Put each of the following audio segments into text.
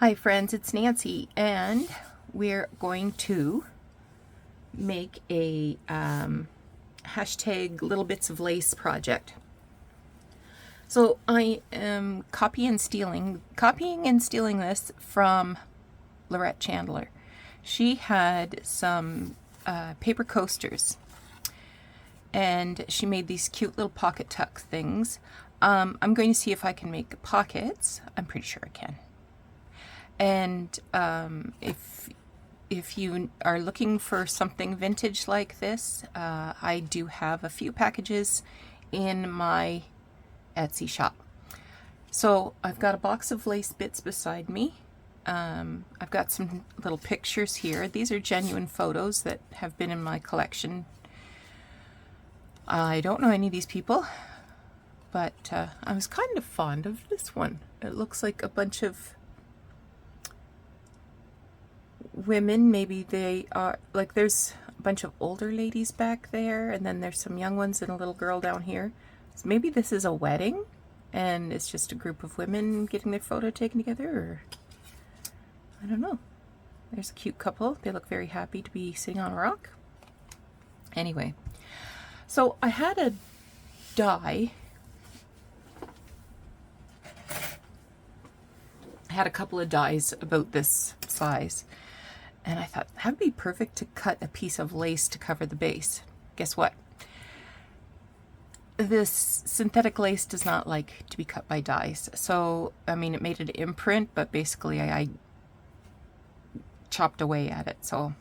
Hi friends, it's Nancy, and we're going to make a hashtag little bits of lace project. So I am copying and stealing this from Lorette Chandler. She had some paper coasters, and she made these cute little pocket tuck things. I'm going to see if I can make pockets. I'm pretty sure I can. And if you are looking for something vintage like this, I do have a few packages in my Etsy shop. So I've got a box of lace bits beside me. I've got some little pictures here. These are genuine photos that have been in my collection. I don't know any of these people, but I was kind of fond of this one. It looks like a bunch of women. Maybe they are, like, there's a bunch of older ladies back there, and then there's some young ones and a little girl down here. So maybe this is a wedding and it's just a group of women getting their photo taken together, or I don't know. There's a cute couple. They look very happy to be sitting on a rock. Anyway, so I had a die. I had a couple of dies about this size, and I thought that would be perfect to cut a piece of lace to cover the base. Guess what? This synthetic lace does not like to be cut by dies. So, I mean, it made an imprint, but basically I chopped away at it. So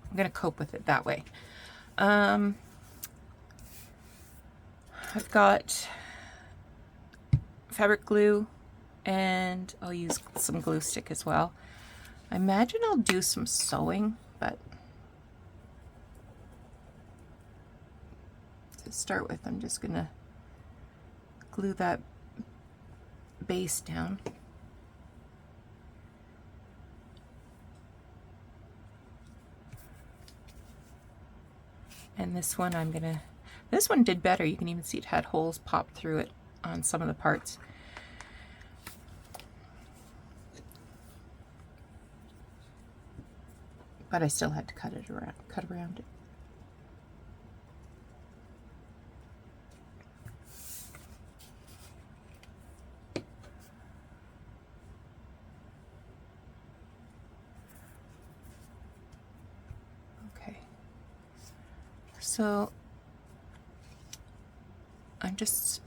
I'm going to cope with it that way. I've got fabric glue, and I'll use some glue stick as well. I imagine I'll do some sewing, but to start with, I'm just gonna glue that base down. And this one this one did better. You can even see it had holes popped through it on some of the parts. But I still had to cut around it. Okay. So I'm just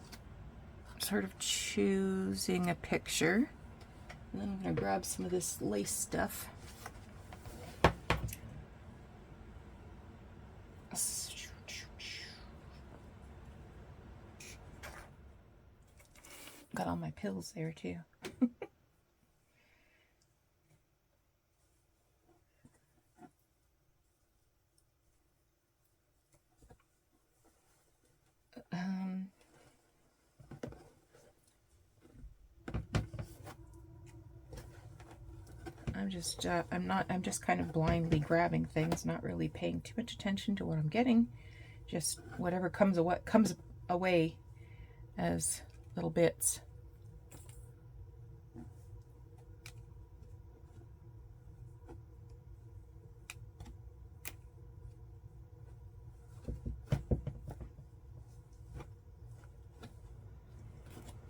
sort of choosing a picture, and then I'm going to grab some of this lace stuff. Got all my pills there too. I'm just kind of blindly grabbing things, not really paying too much attention to what I'm getting. Just whatever comes away as little bits.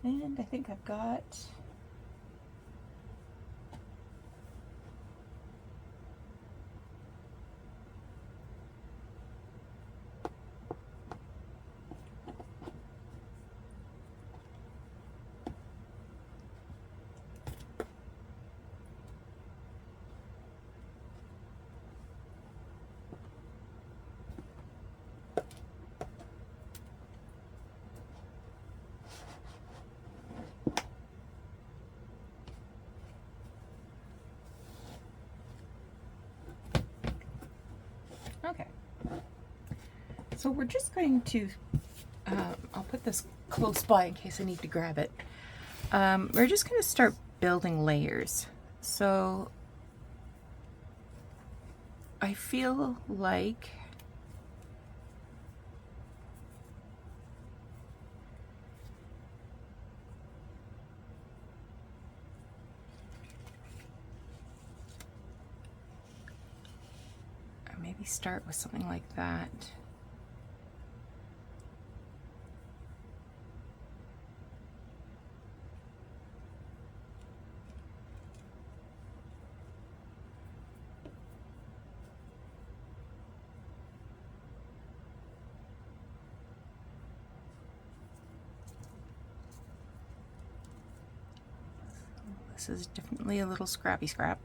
And I think I've got okay. So we're just going to, I'll put this close by in case I need to grab it. We're just going to start building layers. So I feel like Maybe start with something like that. This is definitely a little scrappy scrap.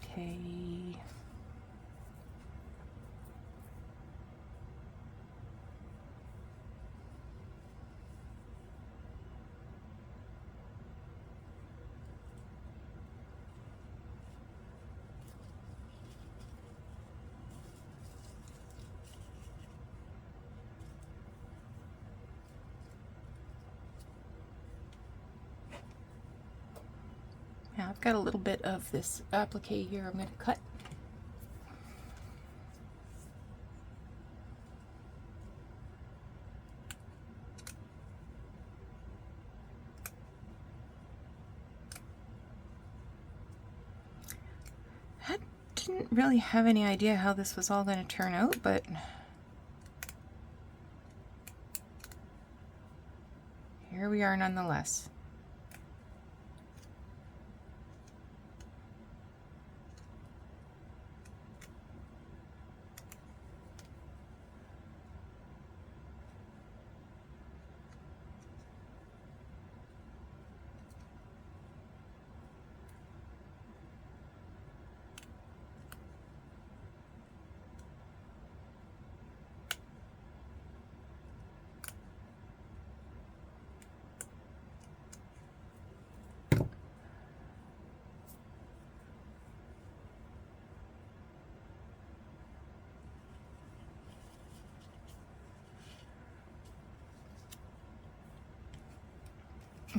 Okay. Now I've got a little bit of this applique here I'm going to cut. I didn't really have any idea how this was all going to turn out, but here we are nonetheless.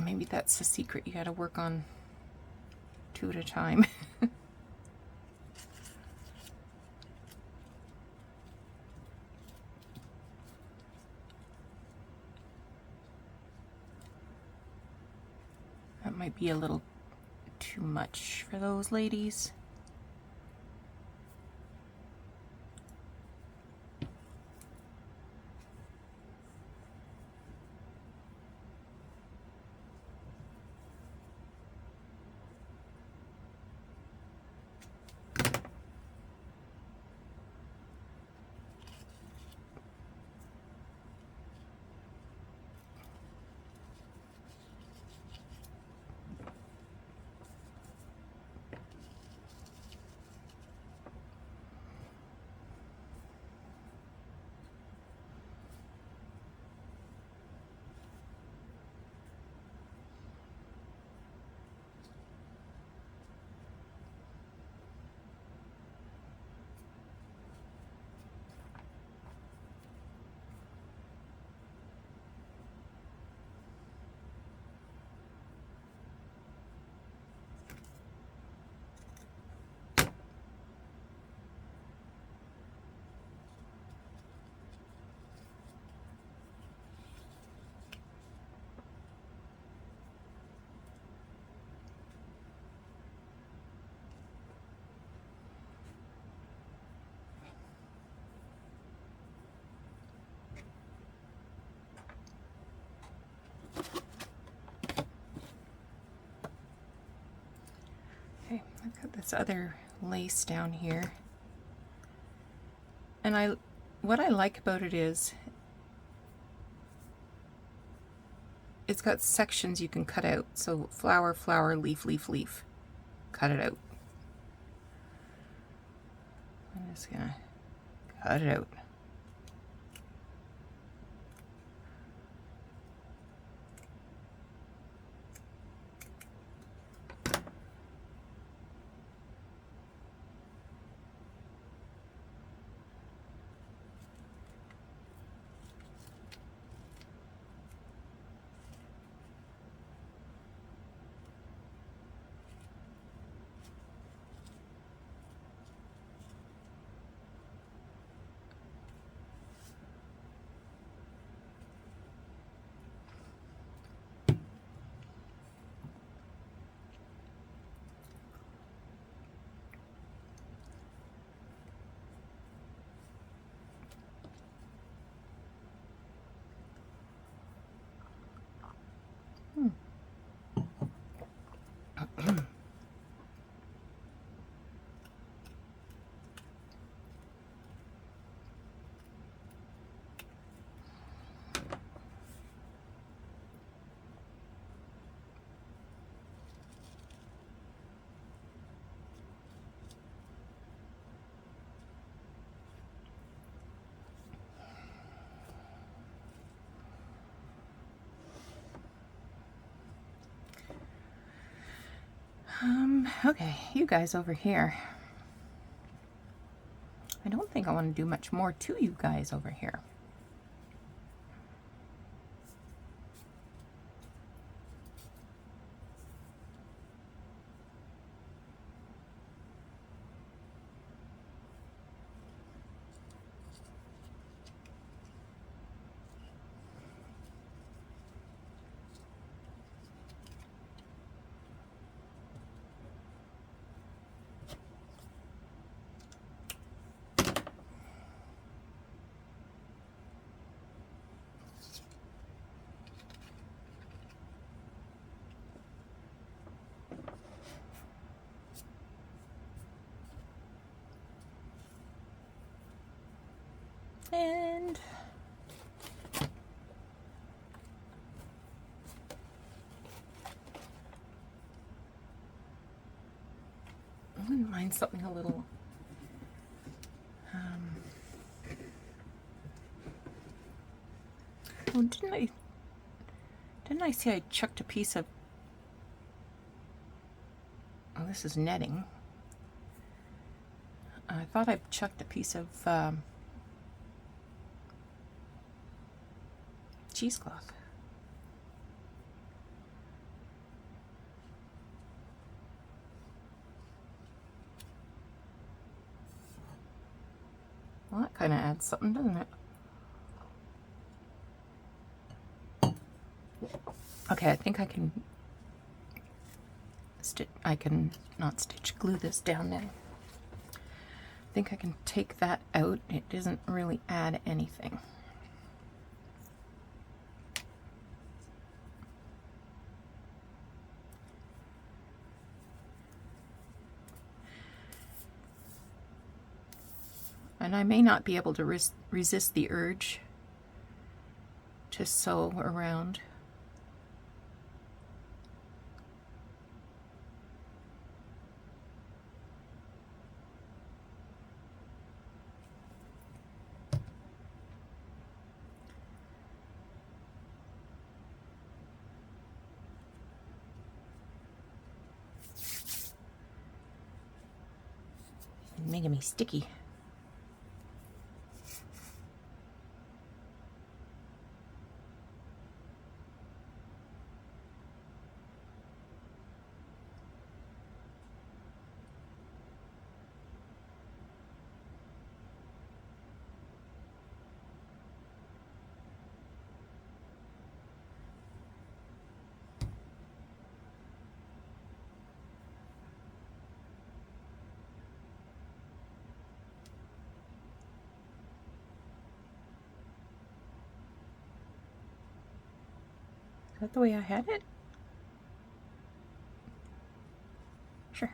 Maybe that's the secret, you gotta work on two at a time. That might be a little too much for those ladies. Okay, I've got this other lace down here. And what I like about it is it's got sections you can cut out. So flower, flower, leaf, leaf, leaf. Cut it out. I'm just gonna cut it out. Okay, you guys over here. I don't think I want to do much more to you guys over here. And I wouldn't mind something a little oh, didn't I say I chucked a piece of, oh, this is netting. I thought I chucked a piece of cheesecloth. Well, that kind of adds something, doesn't it? Okay, I think I can not stitch, glue this down now. I think I can take that out. It doesn't really add anything. And I may not be able to resist the urge to sew around. Making me sticky. Is that the way I had it? Sure.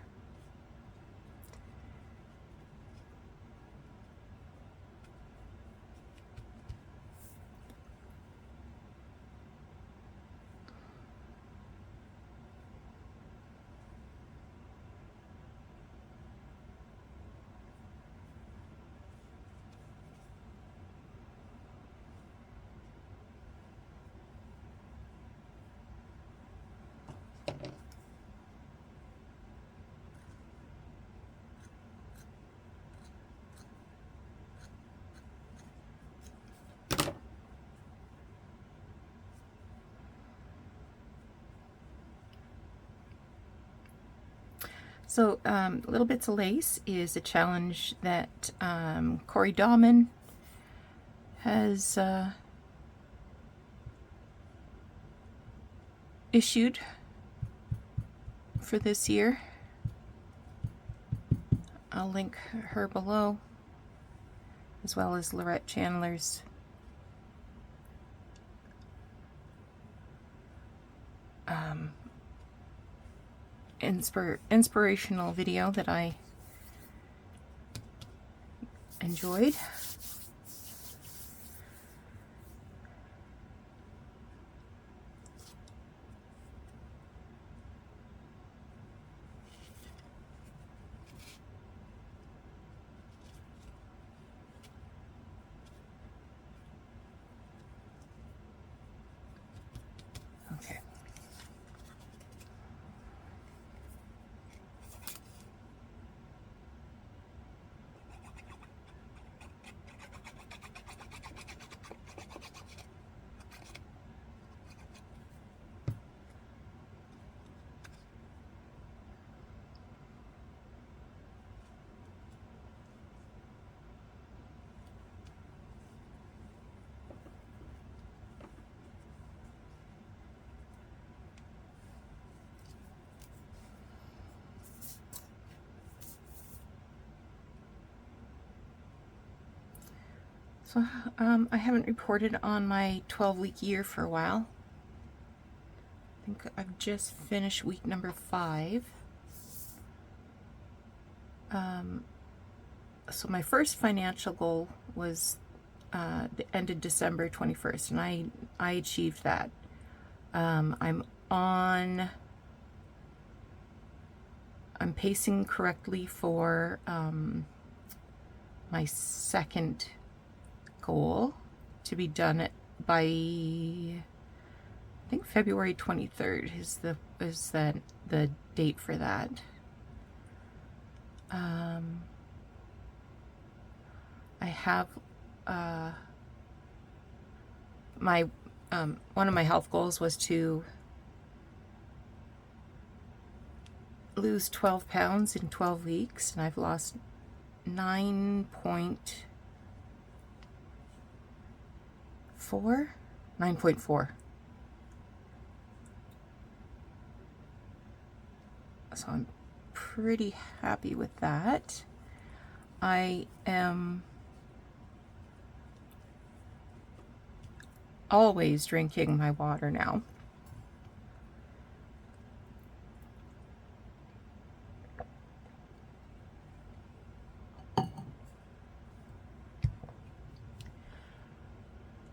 So, Little Bits of Lace is a challenge that Corey Dahman has issued for this year. I'll link her below, as well as Lorette Chandler's inspirational video that I enjoyed. Okay. So I haven't reported on my 12-week year for a while. I think I've just finished week number 5. So my first financial goal was ended December 21st, and I achieved that. I'm pacing correctly for my second goal to be done by, I think, February 23rd is the date for that. I have my one of my health goals was to lose 12 pounds in 12 weeks, and I've lost 9.4. So I'm pretty happy with that. I am always drinking my water now.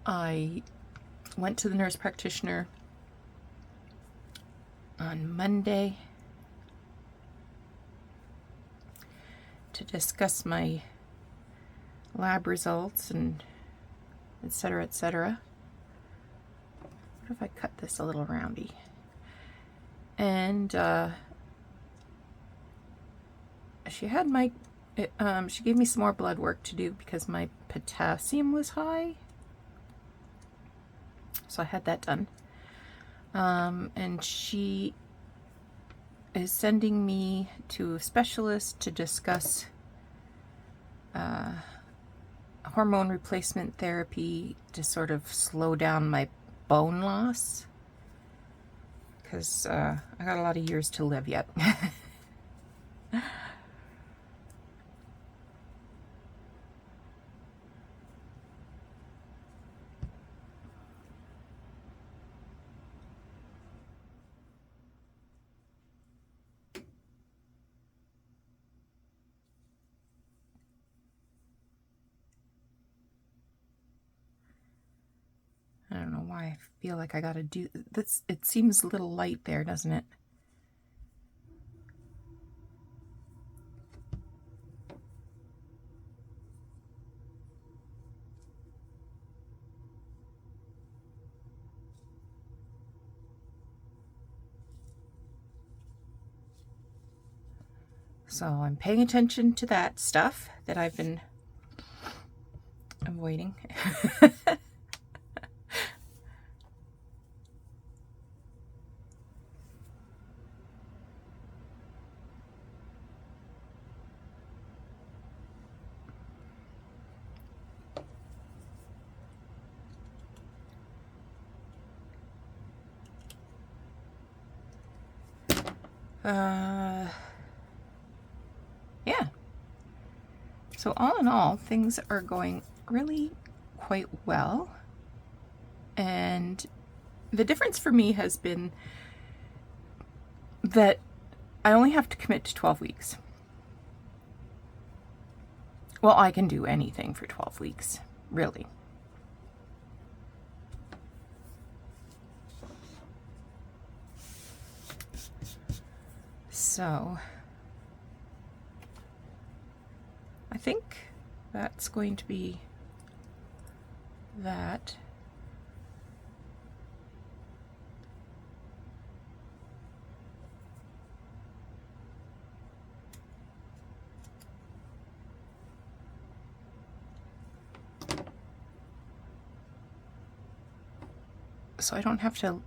I went to the nurse practitioner on Monday to discuss my lab results and etc., etc. What if I cut this a little roundy? And she had she gave me some more blood work to do because my potassium was high. So I had that done. And she is sending me to a specialist to discuss hormone replacement therapy to sort of slow down my bone loss, because I got a lot of years to live yet. I don't know why I feel like I gotta do this. It seems a little light there, doesn't it? So I'm paying attention to that stuff that I've been avoiding. Yeah. So all in all, things are going really quite well. And the difference for me has been that I only have to commit to 12 weeks. Well, I can do anything for 12 weeks, really. So I think that's going to be that. So I don't have to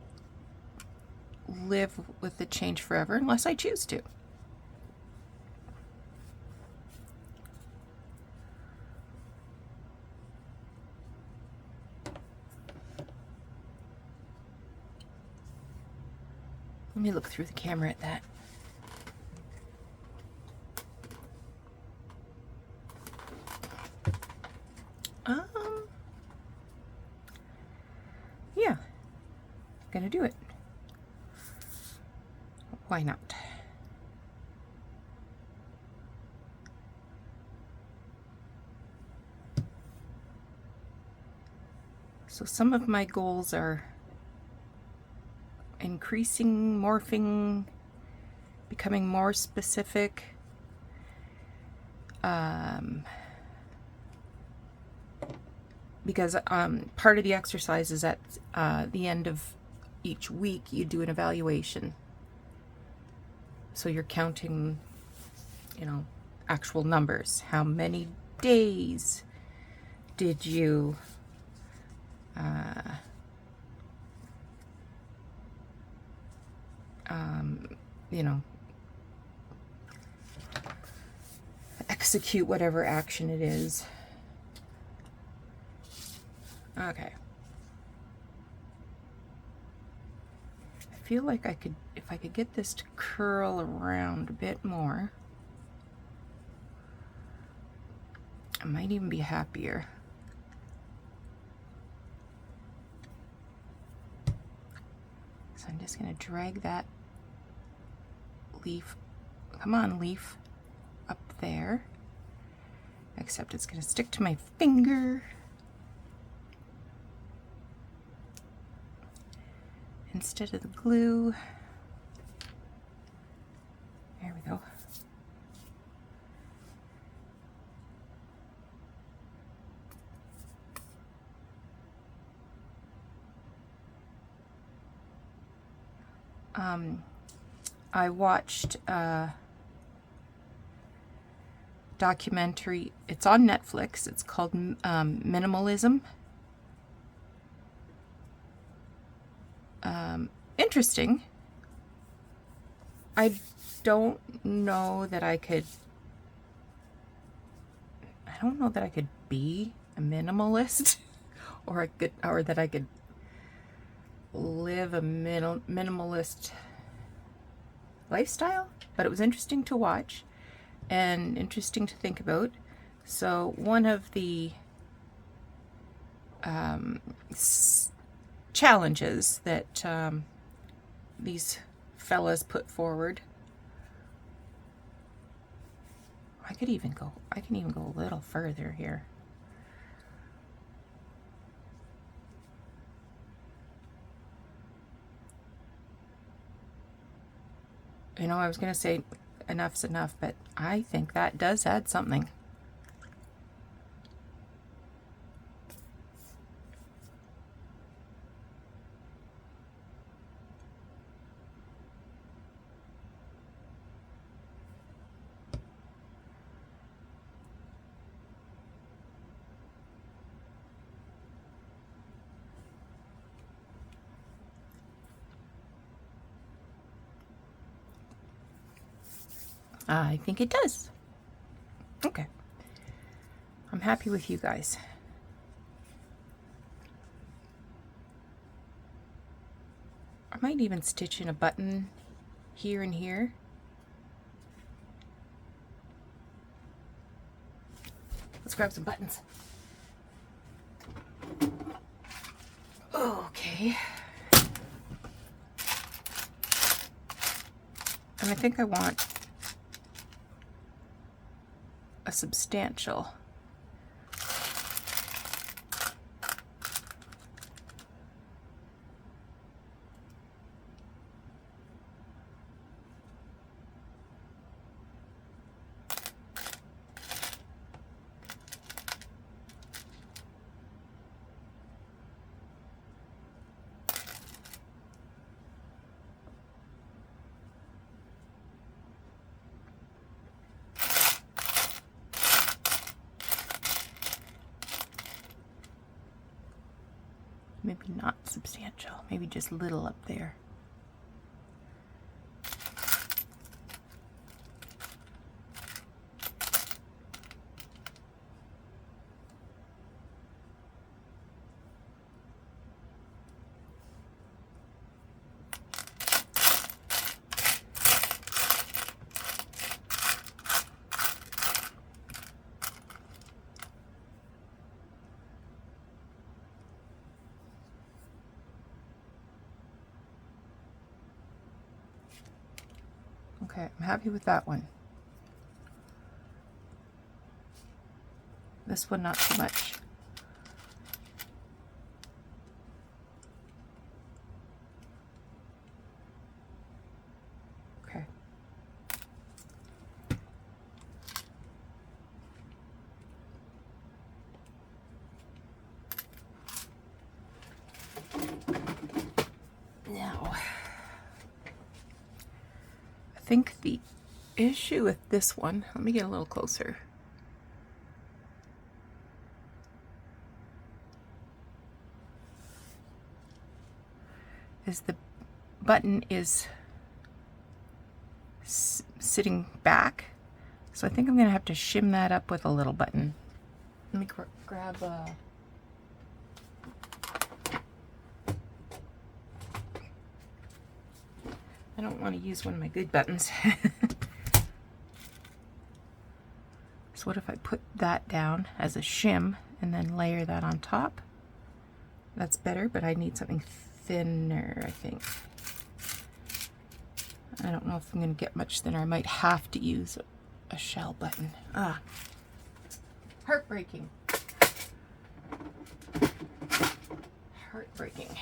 live with the change forever unless I choose to. Let me look through the camera at that. Yeah, gonna do it. Why not? So some of my goals are increasing, morphing, becoming more specific. Because part of the exercise is at the end of each week you do an evaluation. So you're counting, actual numbers. How many days did you execute whatever action it is. Okay. I feel like if I could get this to curl around a bit more, I might even be happier. So I'm just going to drag that leaf, come on leaf, up there. Except it's going to stick to my finger. Instead of the glue. There we go. I watched a documentary. It's on Netflix. It's called Minimalism. Interesting. I don't know that I could be a minimalist or that I could live a minimalist lifestyle, but it was interesting to watch and interesting to think about. So one of the challenges that these fellas put forward, I can even go a little further here. I was going to say enough's enough, but I think that does add something. I think it does. Okay. I'm happy with you guys. I might even stitch in a button here and here Let's grab some buttons. Okay. And I think I want a substantial. Maybe not substantial, maybe just little up there. Okay, I'm happy with that one. This one, not too much. Okay. Now, I think the issue with this one, let me get a little closer. Is the button is sitting back. So I think I'm going to have to shim that up with a little button. Let me grab a... I don't want to use one of my good buttons. So what if I put that down as a shim and then layer that on top? That's better, but I need something thinner, I think. I don't know if I'm going to get much thinner. I might have to use a shell button. Ah, heartbreaking. Heartbreaking.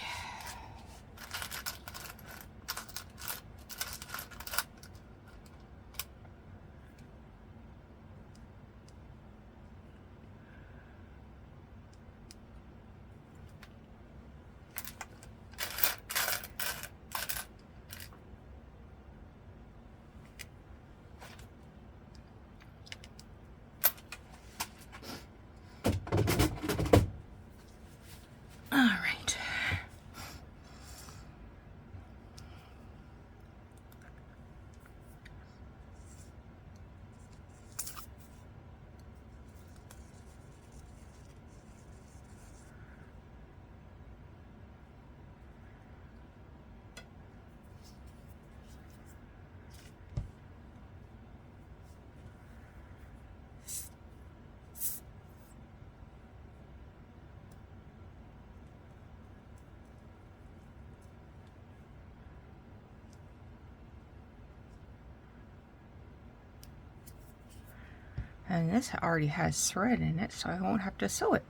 And this already has thread in it, so I won't have to sew it.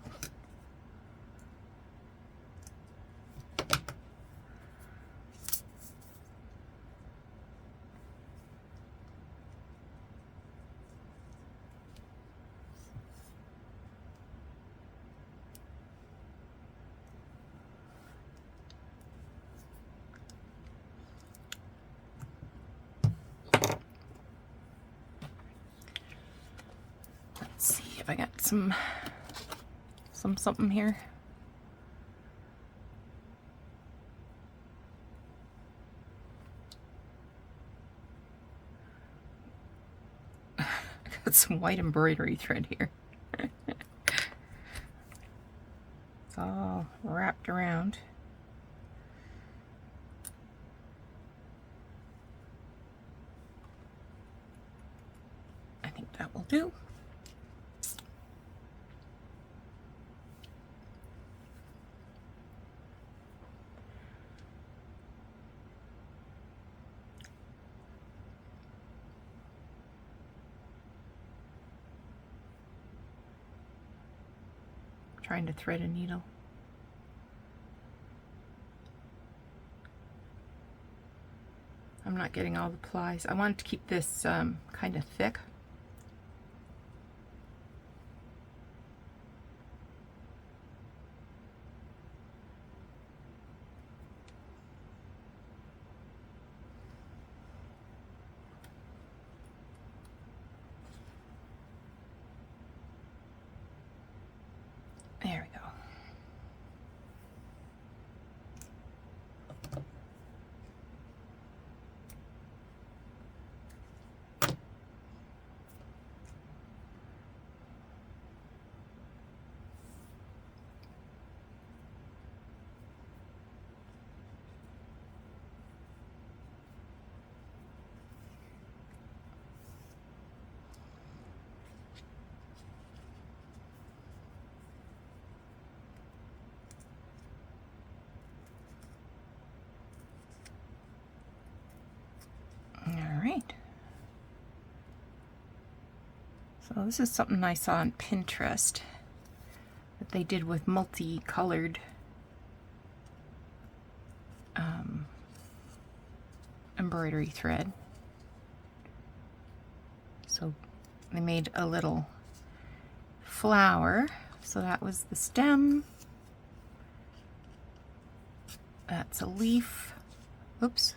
Let's see if I got some something here. I got some white embroidery thread here. It's all wrapped around. I think that will do. trying to thread a needle. I'm not getting all the plies. I wanted to keep this kind of thick. There we go. Alright. So this is something I saw on Pinterest that they did with multicolored embroidery thread. So they made a little flower. So that was the stem. That's a leaf. Oops.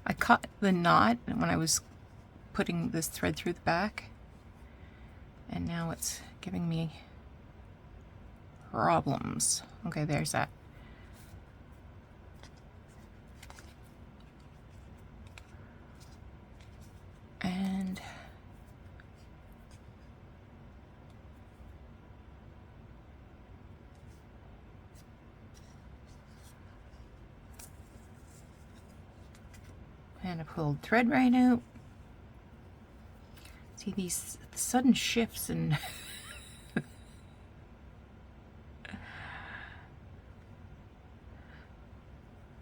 I caught the knot when I was putting this thread through the back, and now it's giving me problems. Okay, there's that. And I pulled thread right out. See these sudden shifts and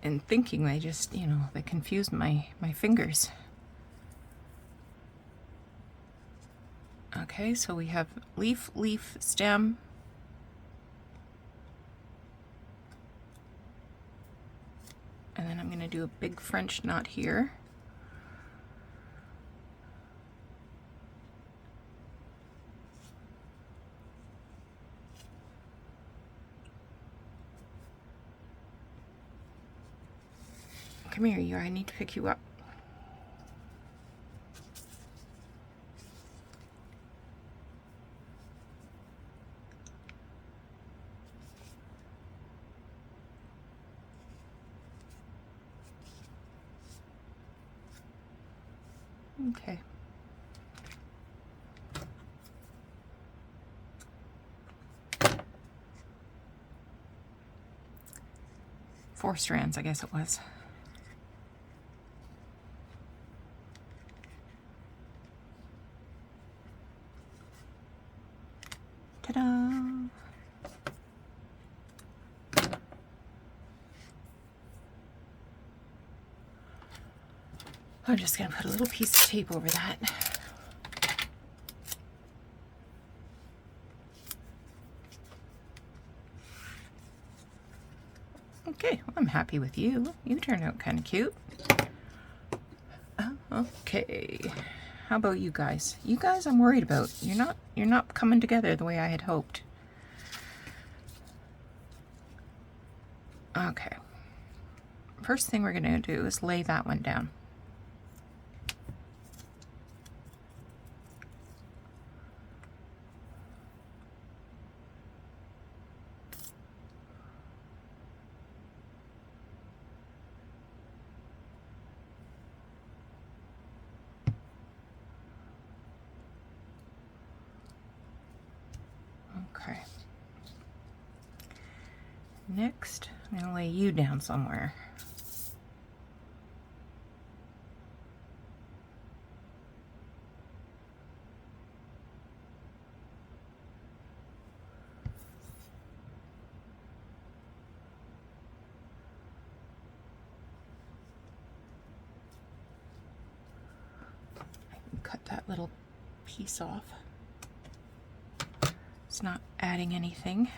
and thinking, they just, you know, they confuse my fingers. Okay, so we have leaf, leaf, stem. And then I'm going to do a big French knot here. Come here, you. I need to pick you up. Okay. Four strands, I guess it was. Ta-da! I'm just going to put a little piece of tape over that. Okay, well, I'm happy with you. You turned out kind of cute. Okay. How about you guys? You guys I'm worried about. You're not coming together the way I had hoped. Okay. First thing we're going to do is lay that one down. Okay. Next, I'm going to lay you down somewhere. that little piece off. It's not adding anything.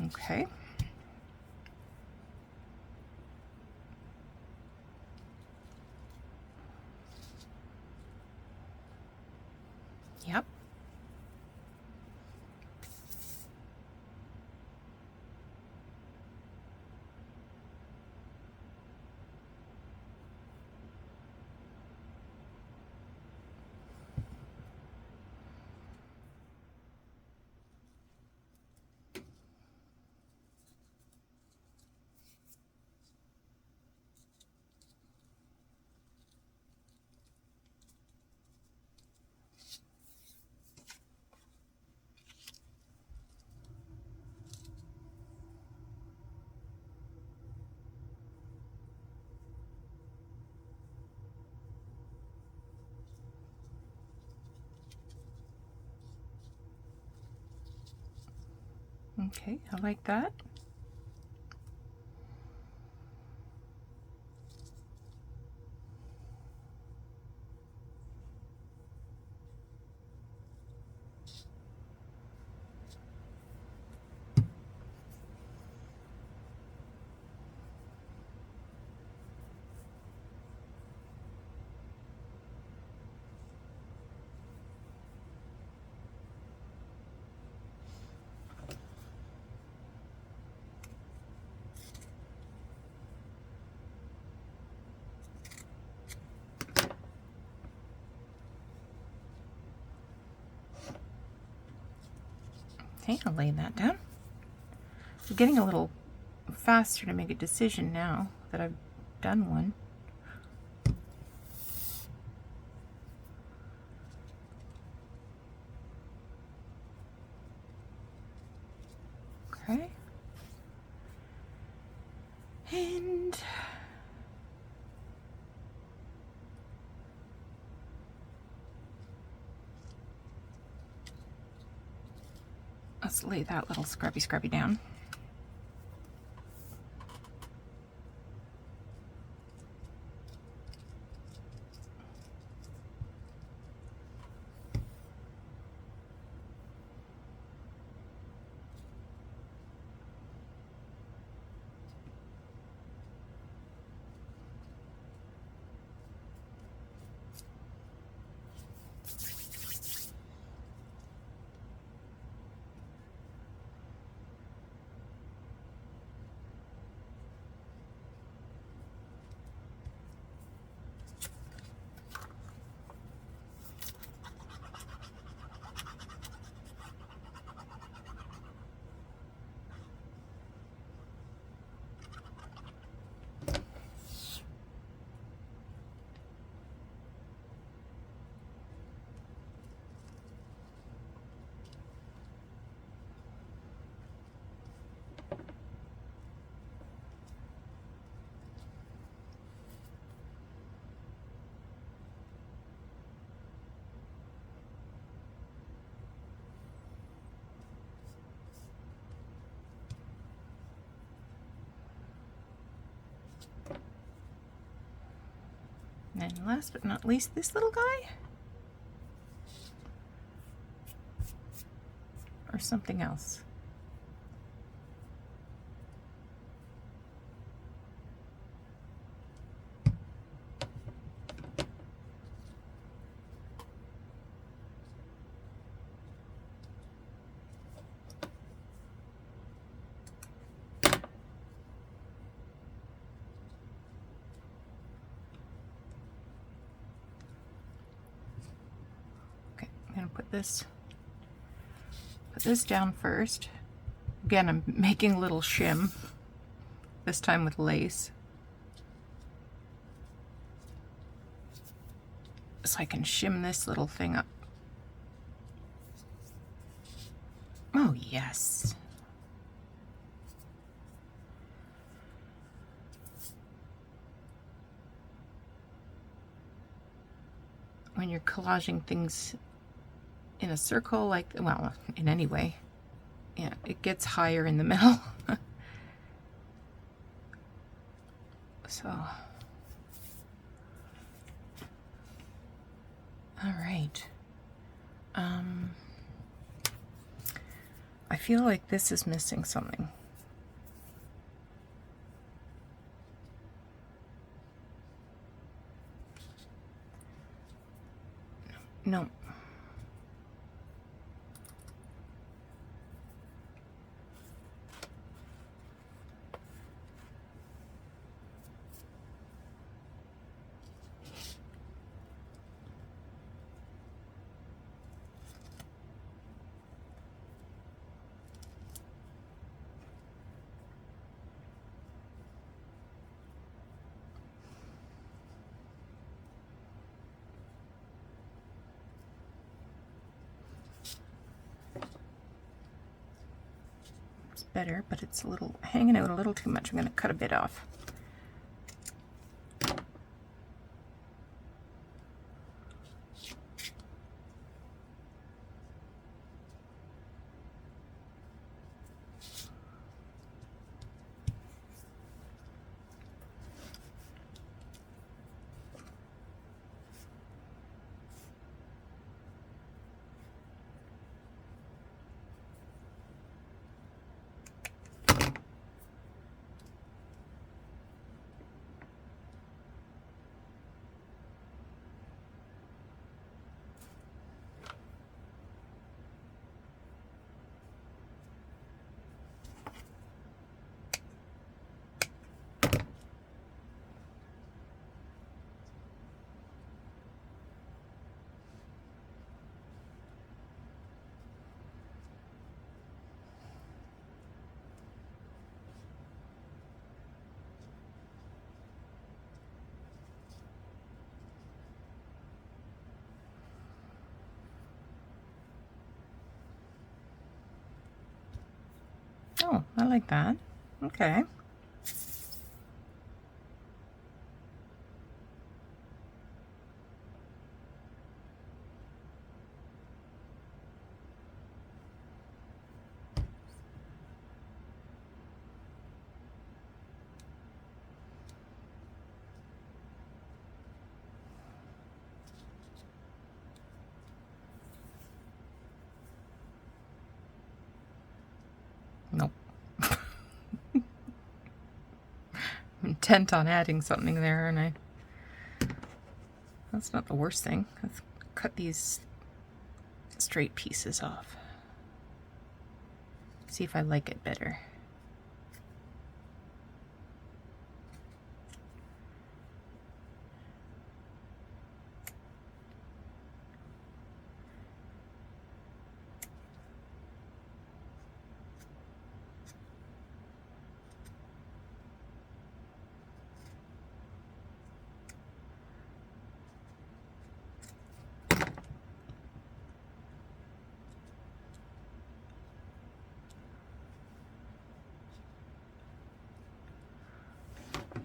Okay. Yep. Okay, I like that. Okay, I'll lay that down. I'm getting a little faster to make a decision now that I've done one. Okay. And let's lay that little scrubby down. And last but not least, this little guy. Or something else. I'm gonna put this down first. Again, I'm making a little shim, this time with lace. So I can shim this little thing up. Oh, yes. When you're collaging things in a circle, like, well, in any way, Yeah, it gets higher in the middle. So, all right. I feel like this is missing something. No. Better, but it's a little hanging out a little too much. I'm going to cut a bit off. Oh, I like that. Okay. Nope. I'm intent on adding something there, and that's not the worst thing. Let's cut these straight pieces off. See if I like it better.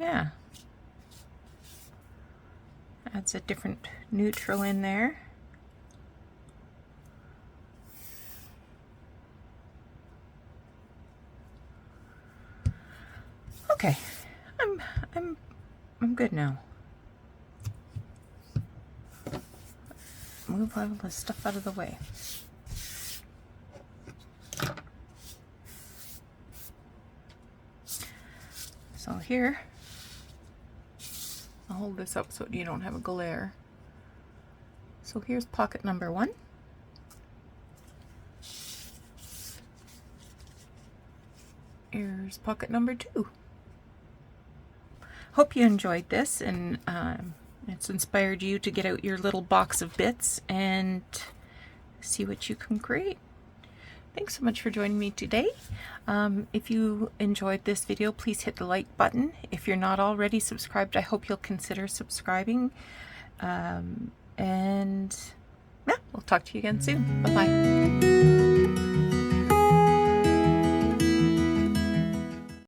Yeah. Adds a different neutral in there. Okay. I'm good now. Move all the stuff out of the way. So here, I'll hold this up so you don't have a glare. So here's pocket number 1. Here's pocket number 2. Hope you enjoyed this, and it's inspired you to get out your little box of bits and see what you can create. Thanks so much for joining me today. If you enjoyed this video, please hit the like button. If you're not already subscribed, I hope you'll consider subscribing. And yeah, we'll talk to you again soon. Bye-bye.